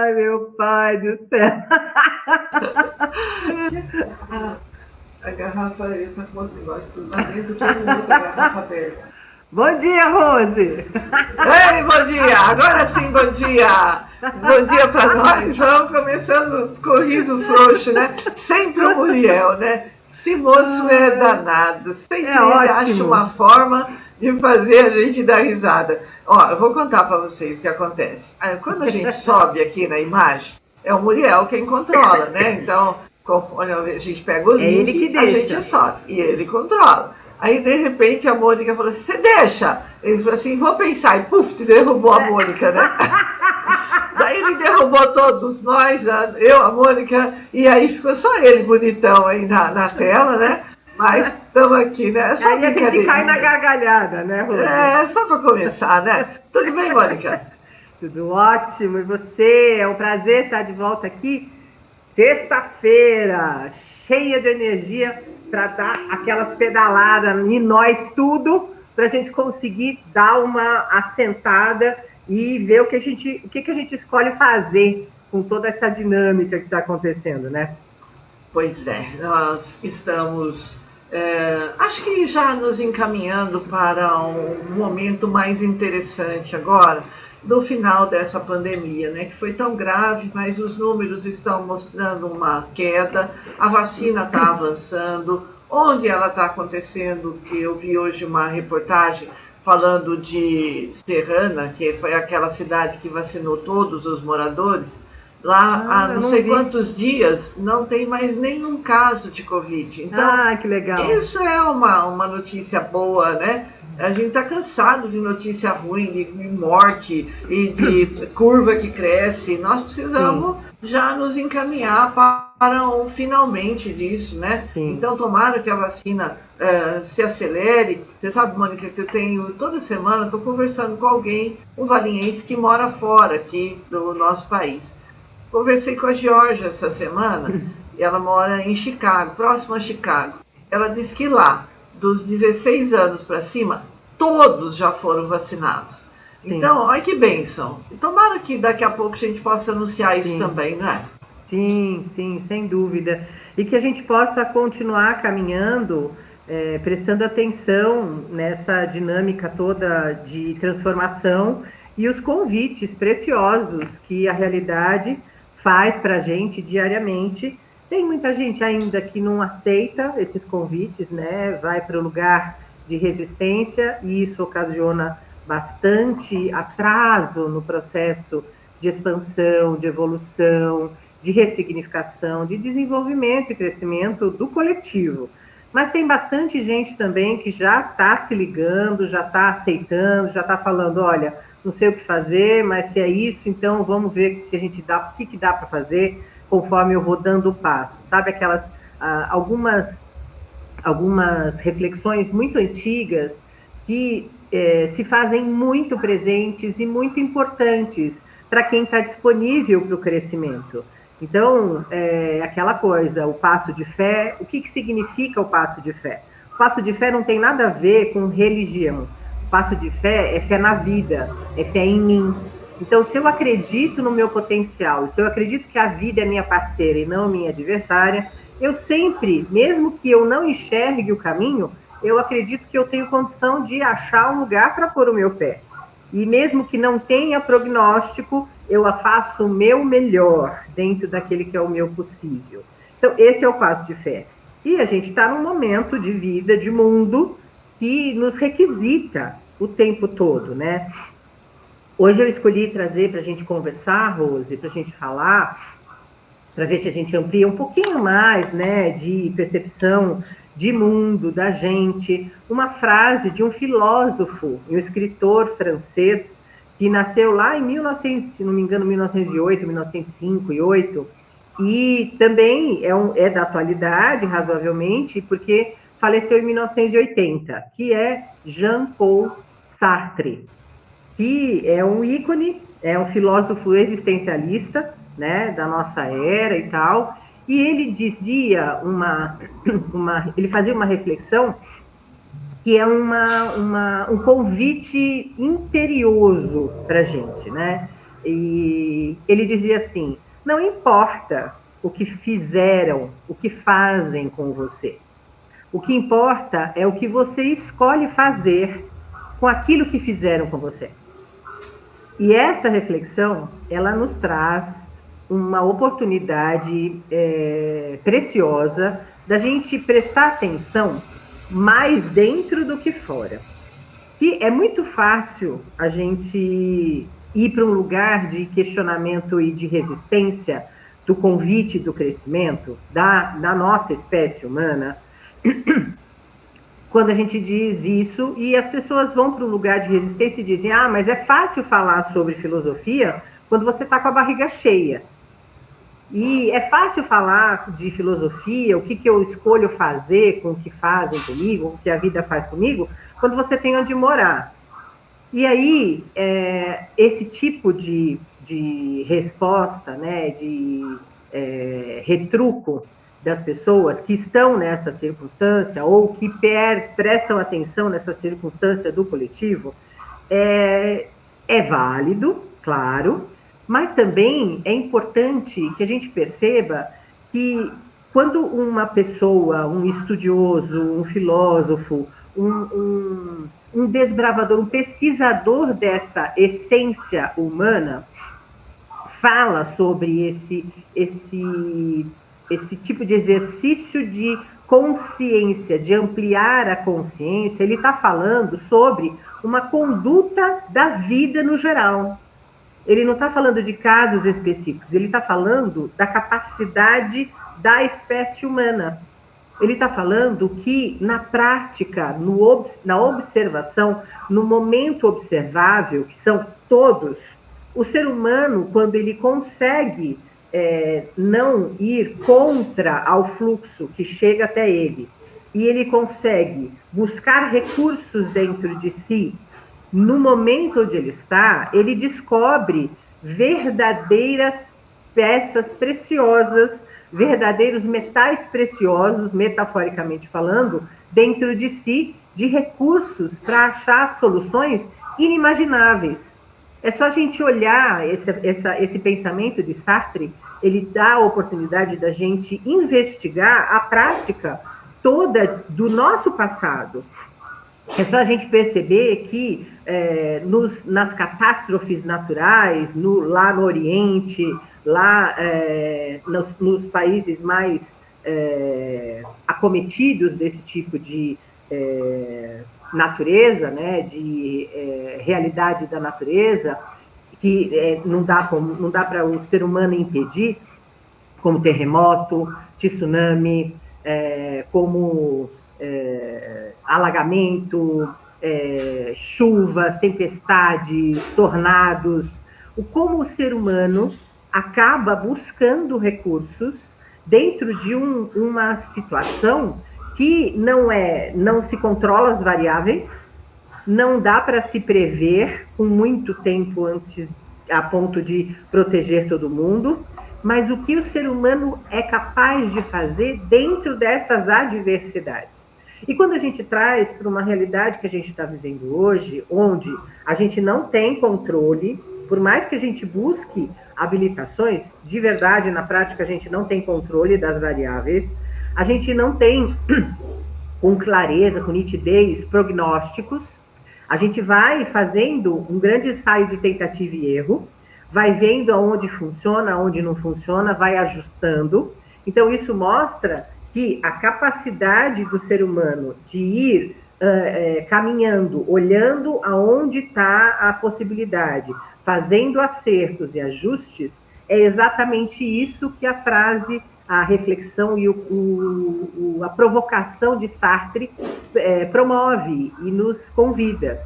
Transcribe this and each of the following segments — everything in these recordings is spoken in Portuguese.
Ai, meu pai do céu. A garrafa está com outro negócio lá dentro, todo mundo tem a garrafa aberta. Bom dia, Rose! Ei, bom dia! Agora sim, bom dia! Bom dia para nós! Vamos começando com o riso frouxo, né? Sempre o Muriel, né? Esse moço é danado. Sempre ele acha uma forma de fazer a gente dar risada. Ó, eu vou contar para vocês o que acontece. Quando a gente sobe aqui na imagem, é o Muriel quem controla, né? Então, conforme a gente pega o link, a gente sobe. E ele controla. Aí, de repente, a Mônica falou assim, você deixa? Ele falou assim, vou pensar. E, puf, derrubou a Mônica, né? Daí ele derrubou todos nós, eu, a Mônica, e aí ficou só ele bonitão aí na tela, né? Mas estamos aqui, né? É só aí a gente cai na gargalhada, né, Rose? É, só para começar, né? Tudo bem, Mônica? Tudo ótimo. E você? É um prazer estar de volta aqui. Sexta-feira, cheia de energia para dar aquelas pedaladas em nós tudo, para a gente conseguir dar uma assentada e ver o que a gente escolhe fazer com toda essa dinâmica que está acontecendo, né? Pois é, nós estamos, acho que já nos encaminhando para um momento mais interessante agora, do final dessa pandemia, né, que foi tão grave, mas os números estão mostrando uma queda, a vacina está avançando, onde ela está acontecendo, que eu vi hoje uma reportagem falando de Serrana, que foi aquela cidade que vacinou todos os moradores, lá há não sei quantos dias não tem mais nenhum caso de Covid. Então, que legal. Isso é uma notícia boa, né? A gente está cansado de notícia ruim, de morte e de curva que cresce. Nós precisamos já nos encaminhar para um finalmente disso, né? Sim. Então, tomara que a vacina se acelere. Você sabe, Mônica, que eu tenho, toda semana, estou conversando com alguém, um valinhense que mora fora aqui do nosso país. Conversei com a Georgia essa semana, e ela mora em Chicago, próximo a Chicago. Ela disse que lá, dos 16 anos para cima, todos já foram vacinados. Sim. Então, olha que bênção. Tomara que daqui a pouco a gente possa anunciar isso também, não é? Sim, sim, sem dúvida. E que a gente possa continuar caminhando, prestando atenção nessa dinâmica toda de transformação e os convites preciosos que a realidade faz para a gente diariamente. Tem muita gente ainda que não aceita esses convites, né? Vai para o lugar de resistência e isso ocasiona bastante atraso no processo de expansão, de evolução, de ressignificação, de desenvolvimento e crescimento do coletivo. Mas tem bastante gente também que já está se ligando, já está aceitando, já está falando, olha, não sei o que fazer, mas se é isso, então vamos ver o que a gente dá, o que dá para fazer conforme eu vou dando o passo. Sabe aquelas, algumas reflexões muito antigas que se fazem muito presentes e muito importantes para quem está disponível para o crescimento. Então, aquela coisa, o passo de fé, o que significa o passo de fé? O passo de fé não tem nada a ver com religião. O passo de fé é fé na vida, é fé em mim. Então, se eu acredito no meu potencial, se eu acredito que a vida é minha parceira e não minha adversária, eu sempre, mesmo que eu não enxergue o caminho, eu acredito que eu tenho condição de achar um lugar para pôr o meu pé. E mesmo que não tenha prognóstico, eu faço o meu melhor dentro daquele que é o meu possível. Então, esse é o passo de fé. E a gente está num momento de vida, de mundo, que nos requisita o tempo todo, né? Hoje eu escolhi trazer para a gente conversar, Rose, para a gente falar, para ver se a gente amplia um pouquinho mais, né, de percepção de mundo, da gente, uma frase de um filósofo, um escritor francês, que nasceu lá em 1900, se não me engano, 1908, 1905 e 8, e também é da atualidade, razoavelmente, porque faleceu em 1980, que é Jean-Paul Sartre, que é um ícone, é um filósofo existencialista, né, da nossa era e tal, e ele dizia ele fazia uma reflexão que é um convite imperioso para a gente, né? E ele dizia assim: não importa o que fizeram, o que fazem com você. O que importa é o que você escolhe fazer com aquilo que fizeram com você. E essa reflexão, ela nos traz uma oportunidade preciosa da gente prestar atenção mais dentro do que fora. Que é muito fácil a gente ir para um lugar de questionamento e de resistência do convite do crescimento da nossa espécie humana, quando a gente diz isso, e as pessoas vão para um lugar de resistência e dizem: ah, mas é fácil falar sobre filosofia quando você está com a barriga cheia. E é fácil falar de filosofia, o que eu escolho fazer com o que fazem comigo, o que a vida faz comigo, quando você tem onde morar. E aí, esse tipo de resposta, né, de retruco das pessoas que estão nessa circunstância ou que prestam atenção nessa circunstância do coletivo, é válido, claro, mas também é importante que a gente perceba que quando uma pessoa, um estudioso, um filósofo, um desbravador, um pesquisador dessa essência humana, fala sobre esse tipo de exercício de consciência, de ampliar a consciência, ele está falando sobre uma conduta da vida no geral. Ele não está falando de casos específicos, ele está falando da capacidade da espécie humana. Ele está falando que, na prática, na observação, no momento observável, que são todos, o ser humano, quando ele consegue não ir contra ao fluxo que chega até ele, e ele consegue buscar recursos dentro de si, no momento onde ele está, ele descobre verdadeiras peças preciosas, verdadeiros metais preciosos, metaforicamente falando, dentro de si, de recursos para achar soluções inimagináveis. É só a gente olhar esse pensamento de Sartre, ele dá a oportunidade da gente investigar a prática toda do nosso passado. É só a gente perceber que nas catástrofes naturais, lá no Oriente, lá nos países mais acometidos desse tipo de natureza, né, de realidade da natureza, que não dá para o ser humano impedir, como terremoto, tsunami, como alagamento, chuvas, tempestades, tornados, como o ser humano acaba buscando recursos dentro de uma situação que não se controla as variáveis, não dá para se prever com muito tempo antes, a ponto de proteger todo mundo, mas o que o ser humano é capaz de fazer dentro dessas adversidades. E quando a gente traz para uma realidade que a gente está vivendo hoje, onde a gente não tem controle, por mais que a gente busque habilitações, de verdade, na prática, a gente não tem controle das variáveis, a gente não tem com clareza, com nitidez, prognósticos, a gente vai fazendo um grande ensaio de tentativa e erro, vai vendo aonde funciona, aonde não funciona, vai ajustando. Então, isso mostra que a capacidade do ser humano de ir caminhando, olhando aonde está a possibilidade, fazendo acertos e ajustes, é exatamente isso que a frase, a reflexão e a provocação de Sartre promove e nos convida.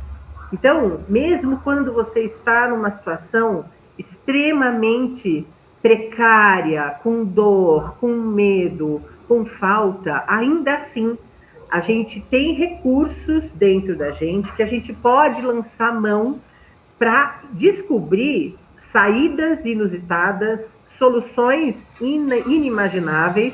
Então, mesmo quando você está numa situação extremamente precária, com dor, com medo, com falta, ainda assim, a gente tem recursos dentro da gente que a gente pode lançar mão para descobrir saídas inusitadas, soluções inimagináveis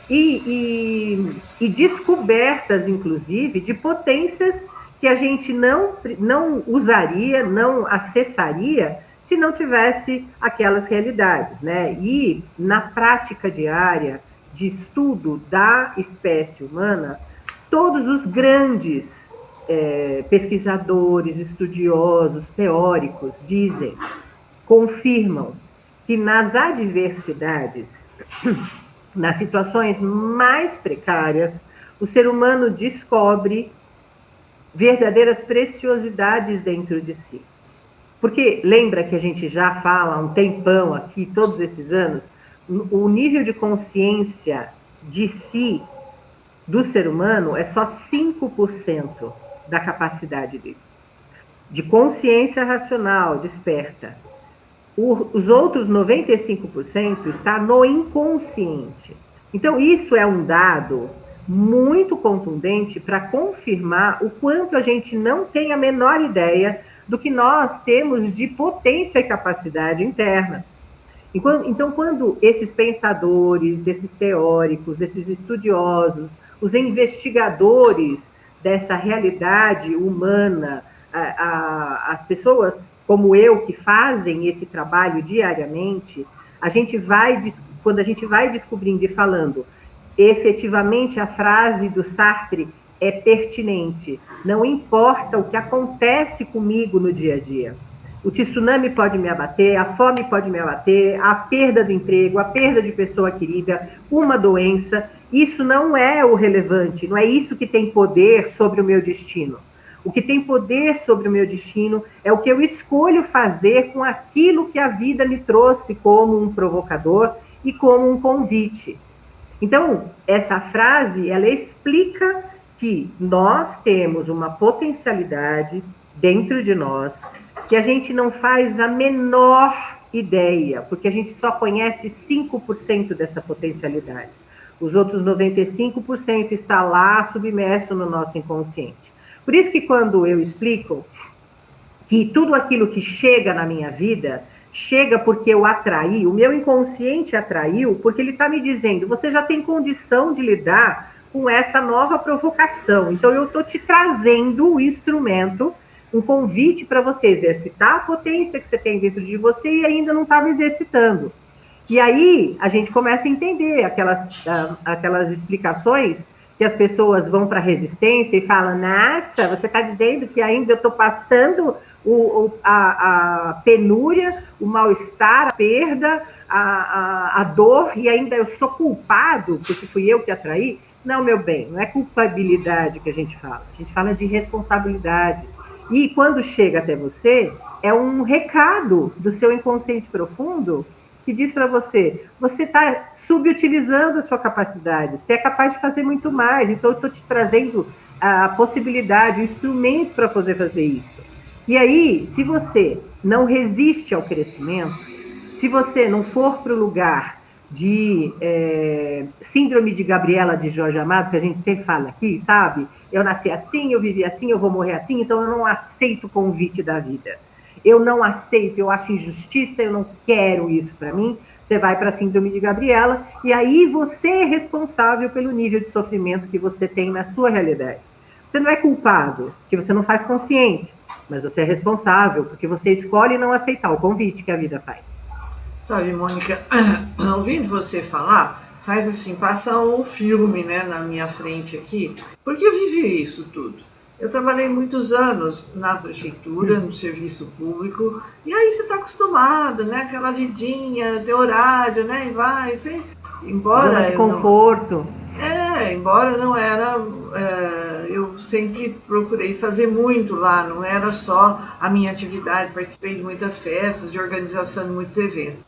e descobertas, inclusive, de potências que a gente não usaria, não acessaria, se não tivesse aquelas realidades, né? E na prática diária de estudo da espécie humana, todos os grandes pesquisadores, estudiosos, teóricos dizem, confirmam que nas adversidades, nas situações mais precárias, o ser humano descobre verdadeiras preciosidades dentro de si. Porque lembra que a gente já fala há um tempão aqui, todos esses anos, o nível de consciência de si do ser humano é só 5% da capacidade dele, de consciência racional, desperta. Os outros 95% está no inconsciente. Então, isso é um dado muito contundente para confirmar o quanto a gente não tem a menor ideia do que nós temos de potência e capacidade interna. Então, quando esses pensadores, esses teóricos, esses estudiosos, os investigadores dessa realidade humana, as pessoas como eu que fazem esse trabalho diariamente, quando a gente vai descobrindo e falando, efetivamente a frase do Sartre é pertinente. Não importa o que acontece comigo no dia a dia. O tsunami pode me abater, a fome pode me abater, a perda do emprego, a perda de pessoa querida, uma doença. Isso não é o relevante, não é isso que tem poder sobre o meu destino. O que tem poder sobre o meu destino é o que eu escolho fazer com aquilo que a vida me trouxe como um provocador e como um convite. Então, essa frase, ela explica que nós temos uma potencialidade dentro de nós que a gente não faz a menor ideia, porque a gente só conhece 5% dessa potencialidade. Os outros 95% está lá submerso no nosso inconsciente. Por isso que quando eu explico que tudo aquilo que chega na minha vida, chega porque eu atraí, o meu inconsciente atraiu, porque ele está me dizendo, você já tem condição de lidar com essa nova provocação. Então eu estou te trazendo o instrumento, um convite para você exercitar a potência que você tem dentro de você e ainda não estava exercitando. E aí a gente começa a entender aquelas explicações que as pessoas vão para a resistência e falam, nossa, você está dizendo que ainda eu estou passando a penúria, o mal-estar, a perda, a dor, e ainda eu sou culpado porque fui eu que atraí? Não, meu bem, não é culpabilidade que a gente fala de responsabilidade. E quando chega até você, é um recado do seu inconsciente profundo que diz para você, você está subutilizando a sua capacidade, você é capaz de fazer muito mais, então eu estou te trazendo a possibilidade, o instrumento para poder fazer isso. E aí, se você não resiste ao crescimento, se você não for para o lugar de síndrome de Gabriela de Jorge Amado, que a gente sempre fala aqui, sabe? Eu nasci assim, eu vivi assim, eu vou morrer assim, então eu não aceito o convite da vida. Eu não aceito, eu acho injustiça, eu não quero isso para mim. Você vai para a síndrome de Gabriela e aí você é responsável pelo nível de sofrimento que você tem na sua realidade. Você não é culpado, porque você não faz consciente, mas você é responsável, porque você escolhe não aceitar o convite que a vida faz. Sabe, Mônica, ouvindo você falar, faz assim, passa um filme, né, na minha frente aqui, porque eu vivi isso tudo. Eu trabalhei muitos anos na prefeitura, no serviço público, e aí você está acostumado, né? Aquela vidinha, tem horário, né? E vai, você... Embora de conforto. Embora não era... eu sempre procurei fazer muito lá, não era só a minha atividade, participei de muitas festas, de organização de muitos eventos.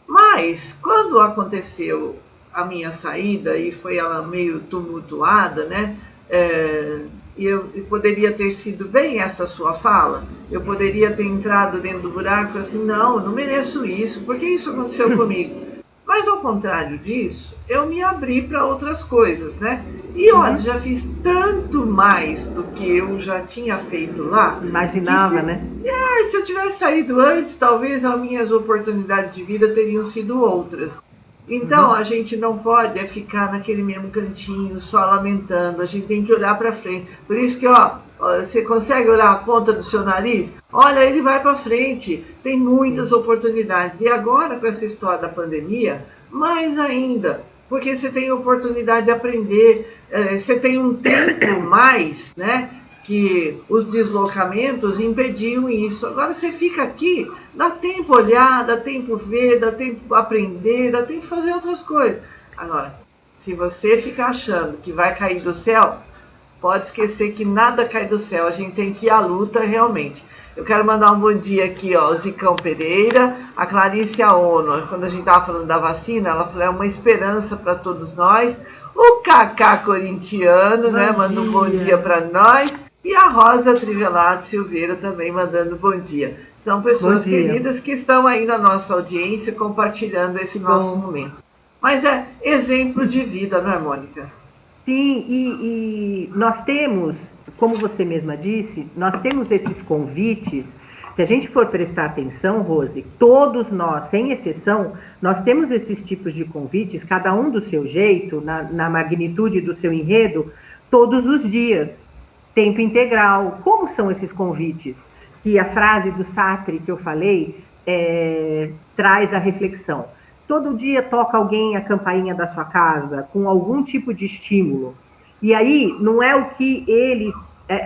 Mas, quando aconteceu a minha saída, e foi ela meio tumultuada, né? E eu poderia ter sido bem essa sua fala, eu poderia ter entrado dentro do buraco e falado assim, não, eu não mereço isso, por que isso aconteceu comigo? Mas ao contrário disso, eu me abri para outras coisas, né? E olha, já fiz tanto mais do que eu já tinha feito lá. Imaginava, né? Se eu tivesse saído antes, talvez as minhas oportunidades de vida teriam sido outras. Então, a gente não pode ficar naquele mesmo cantinho, só lamentando. A gente tem que olhar para frente. Por isso que, Você consegue olhar a ponta do seu nariz? Olha, ele vai para frente. Tem muitas oportunidades. E agora, com essa história da pandemia, mais ainda, porque você tem oportunidade de aprender, você tem um tempo mais, né? Que os deslocamentos impediam isso. Agora você fica aqui, dá tempo olhar, dá tempo ver, dá tempo aprender, dá tempo fazer outras coisas. Agora, se você ficar achando que vai cair do céu, pode esquecer que nada cai do céu, a gente tem que ir à luta realmente. Eu quero mandar um bom dia aqui, ó, ao Zicão Pereira, a Clarice Aono, quando a gente estava falando da vacina, ela falou, é uma esperança para todos nós. O Cacá corintiano, né, manda um bom dia para nós. E a Rosa Trivelato Silveira também mandando bom dia. São pessoas queridas que estão aí na nossa audiência compartilhando esse nosso momento. Mas é exemplo de vida, não é, Mônica? Sim, e nós temos, como você mesma disse, nós temos esses convites. Se a gente for prestar atenção, Rose, todos nós, sem exceção, nós temos esses tipos de convites, cada um do seu jeito, na magnitude do seu enredo, todos os dias. Tempo integral. Como são esses convites? Que a frase do Sartre que eu falei traz a reflexão. Todo dia toca alguém a campainha da sua casa com algum tipo de estímulo. E aí não é o que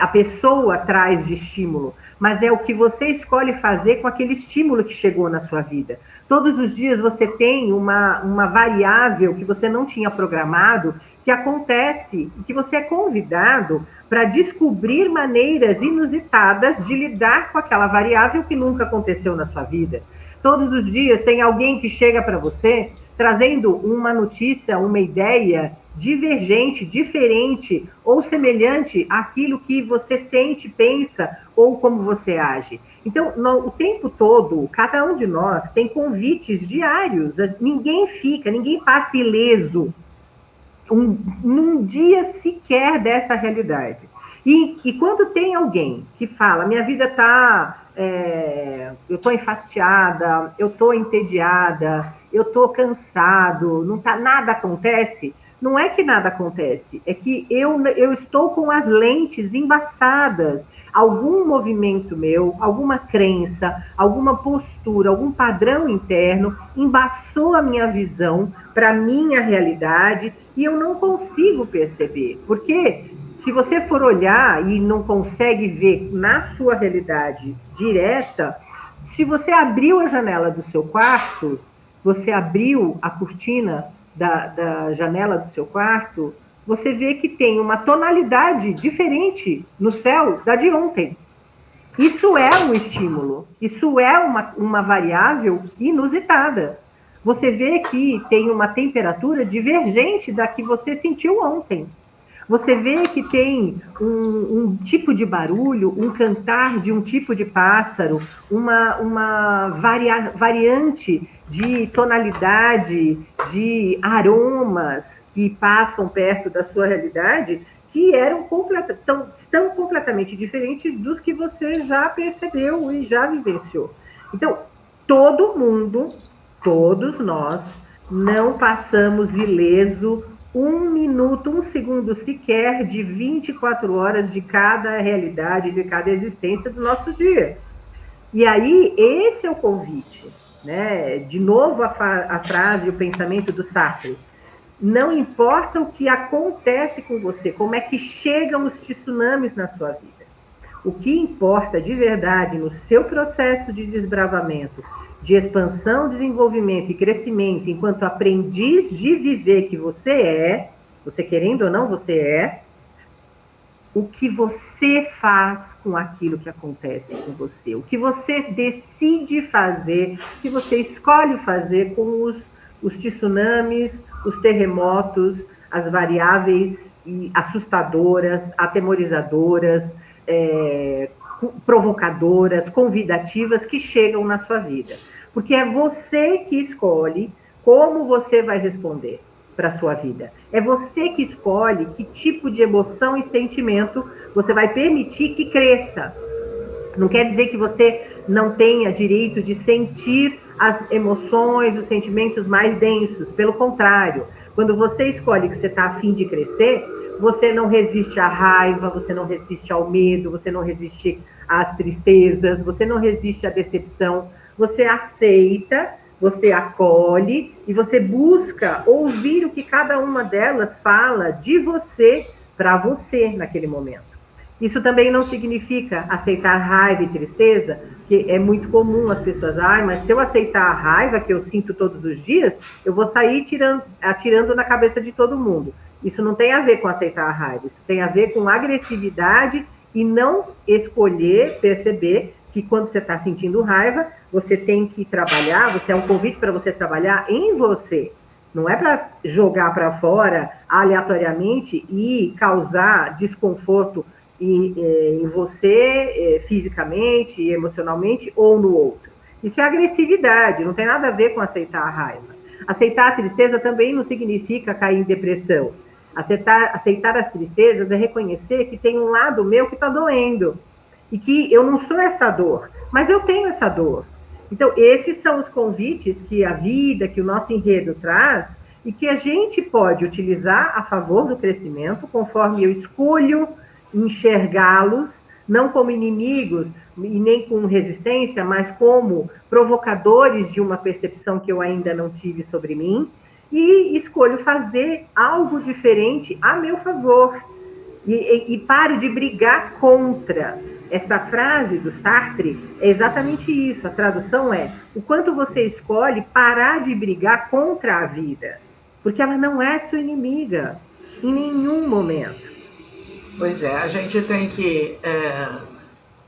a pessoa traz de estímulo, mas é o que você escolhe fazer com aquele estímulo que chegou na sua vida. Todos os dias você tem uma variável que você não tinha programado, que acontece e que você é convidado para descobrir maneiras inusitadas de lidar com aquela variável que nunca aconteceu na sua vida. Todos os dias tem alguém que chega para você trazendo uma notícia, uma ideia divergente, diferente ou semelhante àquilo que você sente, pensa ou como você age. Então, o tempo todo, cada um de nós tem convites diários. Ninguém passa ileso num dia sequer dessa realidade. E quando tem alguém que fala, minha vida está... eu estou enfastiada, eu estou entediada, eu estou cansado, nada acontece. Não é que nada acontece, é que eu estou com as lentes embaçadas. Algum movimento meu, alguma crença, alguma postura, algum padrão interno embaçou a minha visão para a minha realidade e eu não consigo perceber. Porque se você for olhar e não consegue ver na sua realidade direta, se você abriu a janela do seu quarto, você abriu a cortina da janela do seu quarto, você vê que tem uma tonalidade diferente no céu da de ontem. Isso é um estímulo, isso é uma variável inusitada. Você vê que tem uma temperatura divergente da que você sentiu ontem. Você vê que tem um tipo de barulho, um cantar de um tipo de pássaro, uma variante de tonalidade, de aromas que passam perto da sua realidade, que estão completamente diferentes dos que você já percebeu e já vivenciou. Então, todo mundo, todos nós, não passamos ileso 1 minuto, 1 segundo sequer de 24 horas de cada realidade, de cada existência do nosso dia. E aí, esse é o convite, né? De novo a frase, o pensamento do Sartre. Não importa o que acontece com você, como é que chegam os tsunamis na sua vida. O que importa de verdade no seu processo de desbravamento, de expansão, desenvolvimento e crescimento, enquanto aprendiz de viver que você querendo ou não, você é, o que você faz com aquilo que acontece com você, o que você decide fazer, o que você escolhe fazer com os tsunamis, os terremotos, as variáveis assustadoras, atemorizadoras, provocadoras, convidativas que chegam na sua vida. Porque é você que escolhe como você vai responder para a sua vida. É você que escolhe que tipo de emoção e sentimento você vai permitir que cresça. Não quer dizer que você não tenha direito de sentir as emoções, os sentimentos mais densos. Pelo contrário, quando você escolhe que você está a fim de crescer, você não resiste à raiva, você não resiste ao medo, você não resiste às tristezas, você não resiste à decepção, você aceita, você acolhe e você busca ouvir o que cada uma delas fala de você para você naquele momento. Isso também não significa aceitar raiva e tristeza, que é muito comum as pessoas, mas se eu aceitar a raiva que eu sinto todos os dias, eu vou sair atirando na cabeça de todo mundo. Isso não tem a ver com aceitar a raiva, isso tem a ver com agressividade e não escolher, perceber que quando você está sentindo raiva, você tem que trabalhar, você é um convite para você trabalhar em você. Não é para jogar para fora aleatoriamente e causar desconforto em você, fisicamente, emocionalmente ou no outro. Isso é agressividade, não tem nada a ver com aceitar a raiva. Aceitar a tristeza também não significa cair em depressão. Aceitar as tristezas é reconhecer que tem um lado meu que está doendo e que eu não sou essa dor, mas eu tenho essa dor. Então, esses são os convites que a vida, que o nosso enredo traz e que a gente pode utilizar a favor do crescimento, conforme eu escolho enxergá-los, não como inimigos e nem com resistência, mas como provocadores de uma percepção que eu ainda não tive sobre mim, e escolho fazer algo diferente a meu favor. E paro de brigar contra. Essa frase do Sartre é exatamente isso. A tradução é: o quanto você escolhe parar de brigar contra a vida, porque ela não é sua inimiga em nenhum momento. Pois é, a gente tem que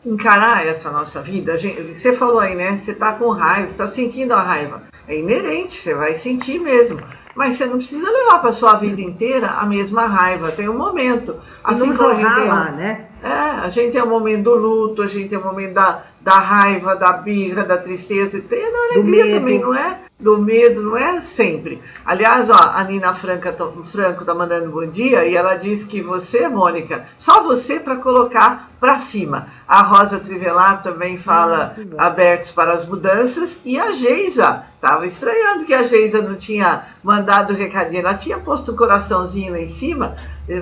encarar essa nossa vida. Você falou aí, né? Você está com raiva, você está sentindo a raiva. É inerente, você vai sentir mesmo. Mas você não precisa levar para sua vida inteira a mesma raiva. Tem um momento. Assim como a gente tem né? A gente tem um momento do luto, a gente tem um momento da raiva, da birra, da tristeza, e tem da alegria também, não é? Do medo, não é sempre. Aliás, ó, a Nina Franco tá mandando bom dia e ela diz que você, Mônica, só você para colocar para cima. A Rosa Trivelato também fala abertos para as mudanças, e a Geisa, estava estranhando que a Geisa não tinha mandado o recadinho, ela tinha posto um coraçãozinho lá em cima,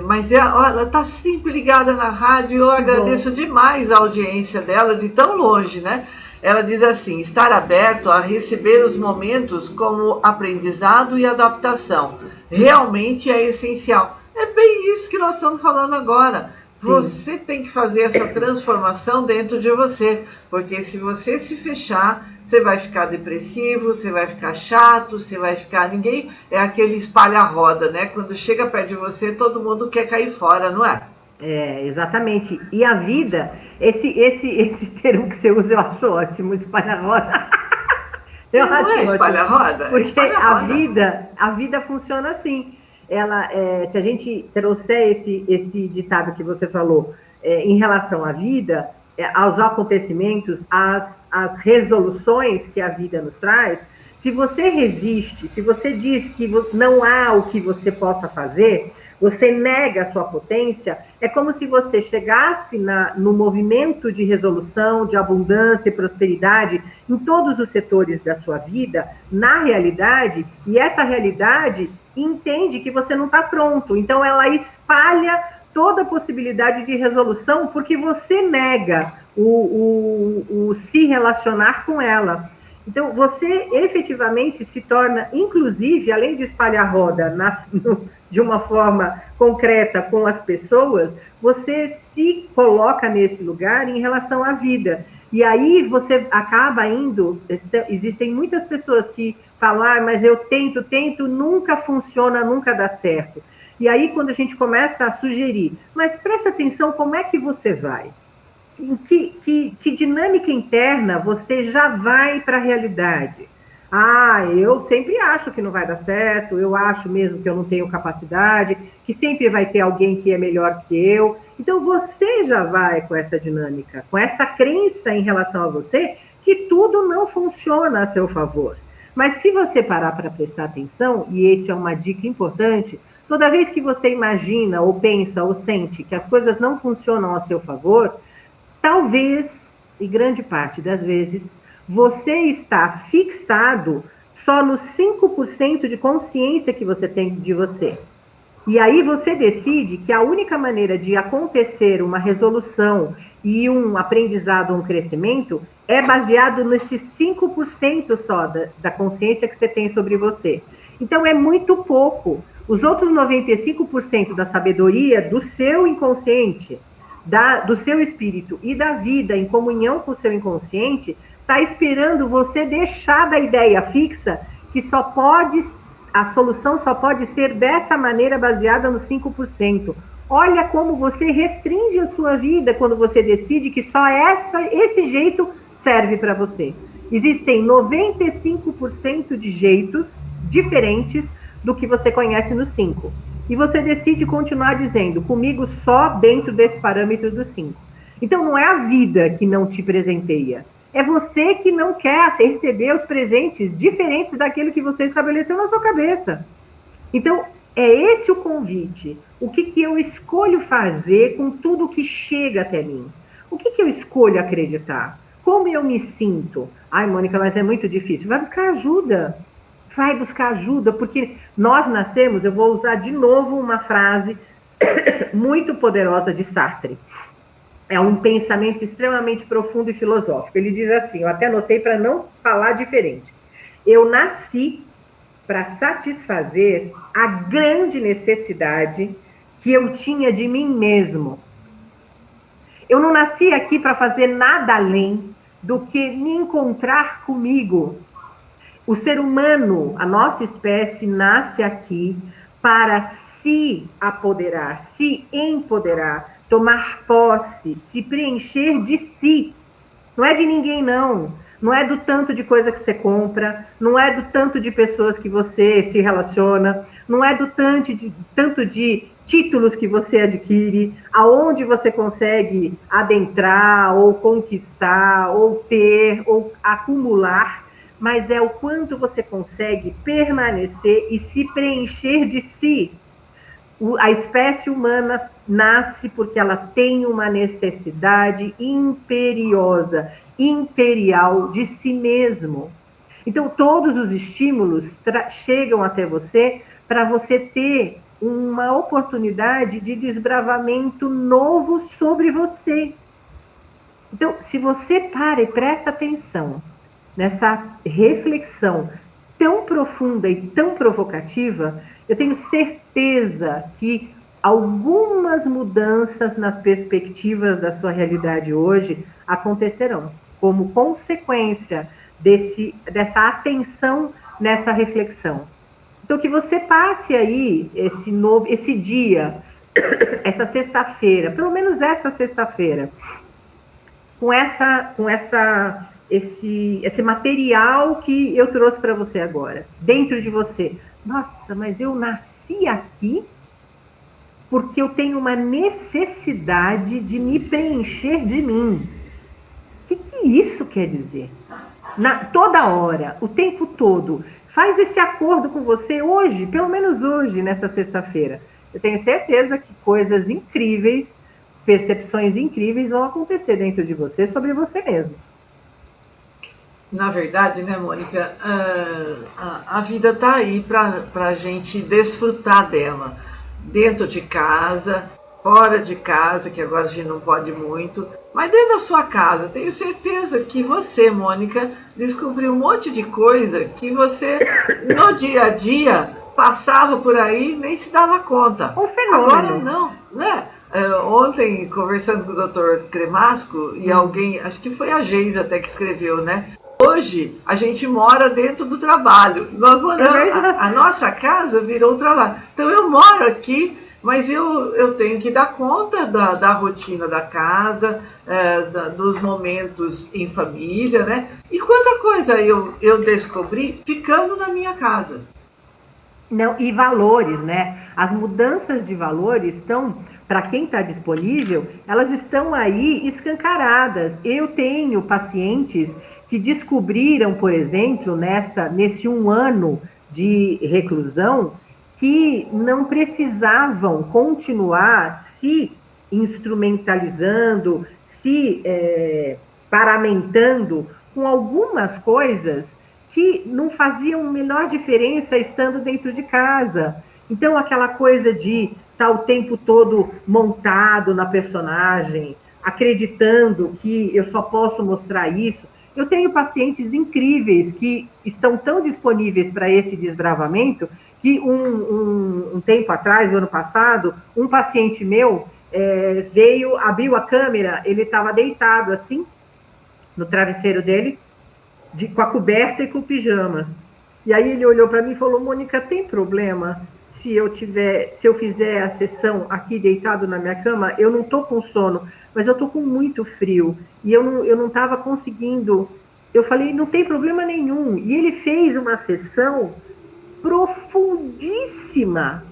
mas ela está sempre ligada na rádio e eu agradeço demais a audiência dela de tão longe, né? Ela diz assim: estar aberto a receber os momentos como aprendizado e adaptação realmente é essencial. É bem isso que nós estamos falando agora. Sim. Você tem que fazer essa transformação dentro de você, porque se você se fechar, você vai ficar depressivo, você vai ficar chato, você vai ficar... Ninguém é aquele espalha-roda, né? Quando chega perto de você, todo mundo quer cair fora, não é? Exatamente. E a vida, esse termo que você usa eu acho ótimo, espalha-roda. Não é espalha-roda? Porque a vida funciona assim. Se a gente trouxer esse ditado que você falou em relação à vida, aos acontecimentos, às resoluções que a vida nos traz, se você resiste, se você diz que não há o que você possa fazer, você nega a sua potência, é como se você chegasse no movimento de resolução, de abundância e prosperidade em todos os setores da sua vida, na realidade, e essa realidade entende que você não está pronto. Então, ela espalha toda a possibilidade de resolução porque você nega o se relacionar com ela. Então, você efetivamente se torna, inclusive, além de espalhar roda de uma forma concreta com as pessoas, você se coloca nesse lugar em relação à vida. E aí você acaba indo... Existem muitas pessoas que falam, mas eu tento, nunca funciona, nunca dá certo. E aí, quando a gente começa a sugerir, mas presta atenção, como é que você vai? Em que dinâmica interna você já vai para a realidade? Eu sempre acho que não vai dar certo, eu acho mesmo que eu não tenho capacidade, que sempre vai ter alguém que é melhor que eu. Então você já vai com essa dinâmica, com essa crença em relação a você, que tudo não funciona a seu favor. Mas se você parar para prestar atenção, e essa é uma dica importante, toda vez que você imagina, ou pensa, ou sente que as coisas não funcionam a seu favor, talvez, e grande parte das vezes, você está fixado só nos 5% de consciência que você tem de você. E aí você decide que a única maneira de acontecer uma resolução e um aprendizado, um crescimento, é baseado nesses 5% só da consciência que você tem sobre você. Então é muito pouco. Os outros 95% da sabedoria do seu inconsciente, do seu espírito e da vida em comunhão com o seu inconsciente, está esperando você deixar da ideia fixa que a solução só pode ser dessa maneira, baseada nos 5%. Olha como você restringe a sua vida quando você decide que só esse jeito serve para você. Existem 95% de jeitos diferentes do que você conhece no 5. E você decide continuar dizendo, comigo só dentro desse parâmetro do 5. Então não é a vida que não te presenteia. É você que não quer receber os presentes diferentes daquele que você estabeleceu na sua cabeça. Então, é esse o convite. O que eu escolho fazer com tudo que chega até mim? O que eu escolho acreditar? Como eu me sinto? Ai, Mônica, mas é muito difícil. Vai buscar ajuda. Vai buscar ajuda, porque nós nascemos, eu vou usar de novo uma frase muito poderosa de Sartre. É um pensamento extremamente profundo e filosófico. Ele diz assim, eu até anotei para não falar diferente. Eu nasci para satisfazer a grande necessidade que eu tinha de mim mesmo. Eu não nasci aqui para fazer nada além do que me encontrar comigo. O ser humano, a nossa espécie, nasce aqui para se apoderar, se empoderar, tomar posse, se preencher de si. Não é de ninguém, não. Não é do tanto de coisa que você compra, não é do tanto de pessoas que você se relaciona, não é do tanto de títulos que você adquire, aonde você consegue adentrar, ou conquistar, ou ter, ou acumular, mas é o quanto você consegue permanecer e se preencher de si. A espécie humana nasce porque ela tem uma necessidade imperiosa, imperial de si mesmo. Então, todos os estímulos chegam até você para você ter uma oportunidade de desbravamento novo sobre você. Então, se você para e presta atenção nessa reflexão tão profunda e tão provocativa, eu tenho certeza que algumas mudanças nas perspectivas da sua realidade hoje acontecerão, como consequência dessa atenção nessa reflexão. Então, que você passe aí esse dia, essa sexta-feira, pelo menos essa sexta-feira, com esse material que eu trouxe para você agora, dentro de você. Nossa, mas eu nasci aqui porque eu tenho uma necessidade de me preencher de mim. O que isso quer dizer? Toda hora, o tempo todo. Faz esse acordo com você hoje, pelo menos hoje, nessa sexta-feira. Eu tenho certeza que coisas incríveis, percepções incríveis vão acontecer dentro de você sobre você mesmo. Na verdade, né, Mônica, a vida está aí para a gente desfrutar dela. Dentro de casa, fora de casa, que agora a gente não pode muito, mas dentro da sua casa, tenho certeza que você, Mônica, descobriu um monte de coisa que você, no dia a dia, passava por aí e nem se dava conta. Um fenômeno. Agora não, né? Ontem, conversando com o Dr. Cremasco, e alguém, acho que foi a Geisa até que escreveu, né? Hoje, a gente mora dentro do trabalho. Nós moramos, a nossa casa virou um trabalho. Então, eu moro aqui, mas eu tenho que dar conta da rotina da casa, dos momentos em família, né? E quanta coisa eu descobri ficando na minha casa. Não, e valores, né? As mudanças de valores estão, para quem está disponível, elas estão aí escancaradas. Eu tenho pacientes que descobriram, por exemplo, nesse 1 ano de reclusão, que não precisavam continuar se instrumentalizando, se paramentando com algumas coisas que não faziam a menor diferença estando dentro de casa. Então, aquela coisa de estar o tempo todo montado na personagem, acreditando que eu só posso mostrar isso. Eu tenho pacientes incríveis que estão tão disponíveis para esse desbravamento que um tempo atrás, no ano passado, um paciente meu veio, abriu a câmera, ele estava deitado assim, no travesseiro dele, com a coberta e com o pijama. E aí ele olhou para mim e falou: Mônica, tem problema se eu fizer a sessão aqui deitado na minha cama? Eu não estou com sono, mas eu estou com muito frio e eu não estava conseguindo. Eu falei: não tem problema nenhum. E ele fez uma sessão profundíssima,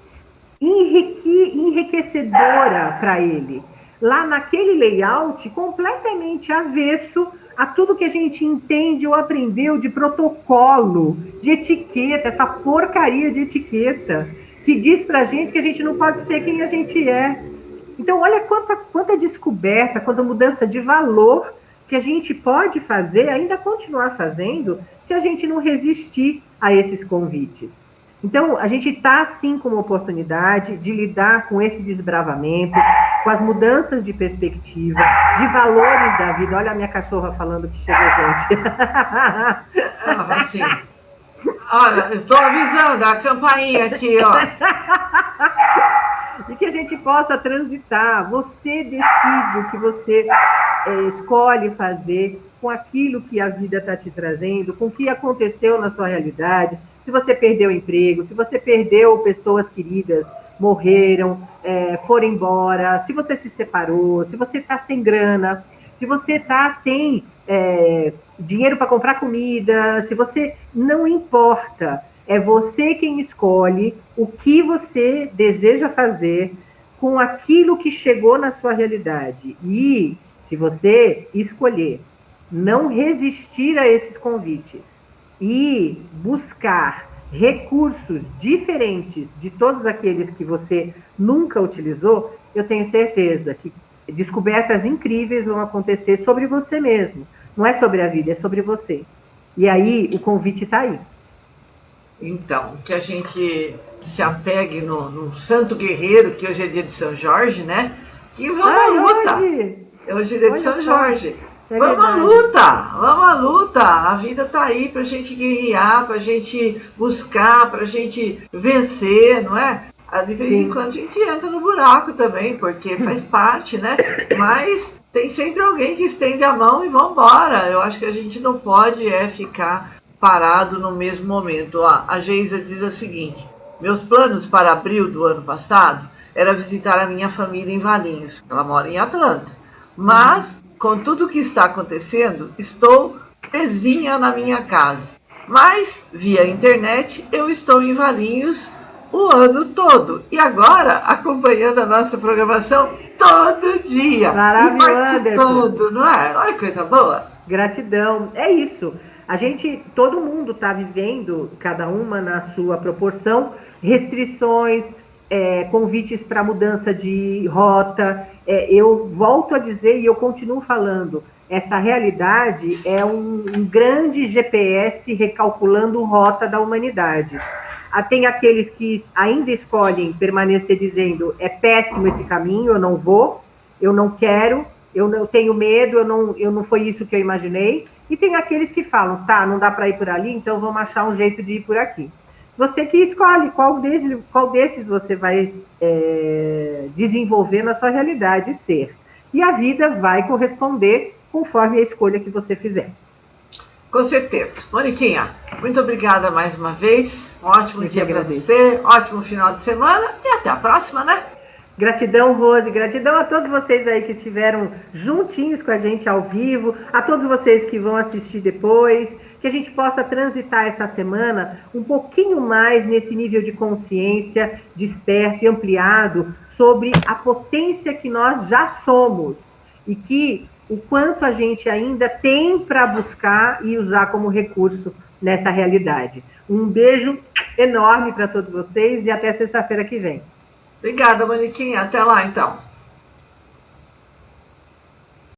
enriquecedora para ele. Lá naquele layout completamente avesso a tudo que a gente entende ou aprendeu de protocolo, de etiqueta, essa porcaria de etiqueta, que diz pra gente que a gente não pode ser quem a gente é. Então, olha quanta descoberta, quanta mudança de valor que a gente pode fazer, ainda continuar fazendo, se a gente não resistir a esses convites. Então, a gente está, sim, com uma oportunidade de lidar com esse desbravamento, com as mudanças de perspectiva, de valores da vida. Olha a minha cachorra falando que chegou gente. Assim. Olha, eu estou avisando, a campainha aqui, ó. E que a gente possa transitar. Você decide o que você escolhe fazer com aquilo que a vida está te trazendo, com o que aconteceu na sua realidade. Se você perdeu o emprego, se você perdeu pessoas queridas, morreram, foram embora, se você se separou, se você está sem grana, se você está sem dinheiro para comprar comida, se você... Não importa, é você quem escolhe o que você deseja fazer com aquilo que chegou na sua realidade. E se você escolher não resistir a esses convites e buscar recursos diferentes de todos aqueles que você nunca utilizou, eu tenho certeza que descobertas incríveis vão acontecer sobre você mesmo. Não é sobre a vida, é sobre você. E aí, o convite está aí. Então, que a gente se apegue no santo guerreiro, que hoje é dia de São Jorge, né? E vamos à luta. Hoje é dia de São Jorge. Vamos à luta, a vida tá aí pra gente guerrear, pra gente buscar, pra gente vencer, não é? De vez em quando a gente entra no buraco também, porque faz parte, né? Mas tem sempre alguém que estende a mão e vambora. Eu acho que a gente não pode ficar parado no mesmo momento. A Geisa diz o seguinte: meus planos para abril do ano passado era visitar a minha família em Valinhos, ela mora em Atlanta, mas... com tudo o que está acontecendo, estou presinha na minha casa. Mas, via internet, eu estou em Valinhos o ano todo. E agora, acompanhando a nossa programação todo dia. Maravilhoso, e participando, não é? Olha que coisa boa. Gratidão. É isso. Todo mundo está vivendo, cada uma na sua proporção, restrições, convites para mudança de rota. Eu volto a dizer e eu continuo falando, essa realidade é um grande GPS recalculando rota da humanidade. Tem aqueles que ainda escolhem permanecer dizendo: é péssimo esse caminho, eu não vou, eu não quero, eu tenho medo, eu não foi isso que eu imaginei. E tem aqueles que falam: tá, não dá para ir por ali, então vamos achar um jeito de ir por aqui. Você que escolhe qual desses você vai desenvolver na sua realidade ser. E a vida vai corresponder conforme a escolha que você fizer. Com certeza. Moniquinha, muito obrigada mais uma vez. Um ótimo dia para você, ótimo final de semana e até a próxima, né? Gratidão, Rose, gratidão a todos vocês aí que estiveram juntinhos com a gente ao vivo, a todos vocês que vão assistir depois, que a gente possa transitar essa semana um pouquinho mais nesse nível de consciência desperto e ampliado sobre a potência que nós já somos e que o quanto a gente ainda tem para buscar e usar como recurso nessa realidade. Um beijo enorme para todos vocês e até sexta-feira que vem. Obrigada, Moniquinha. Até lá, então.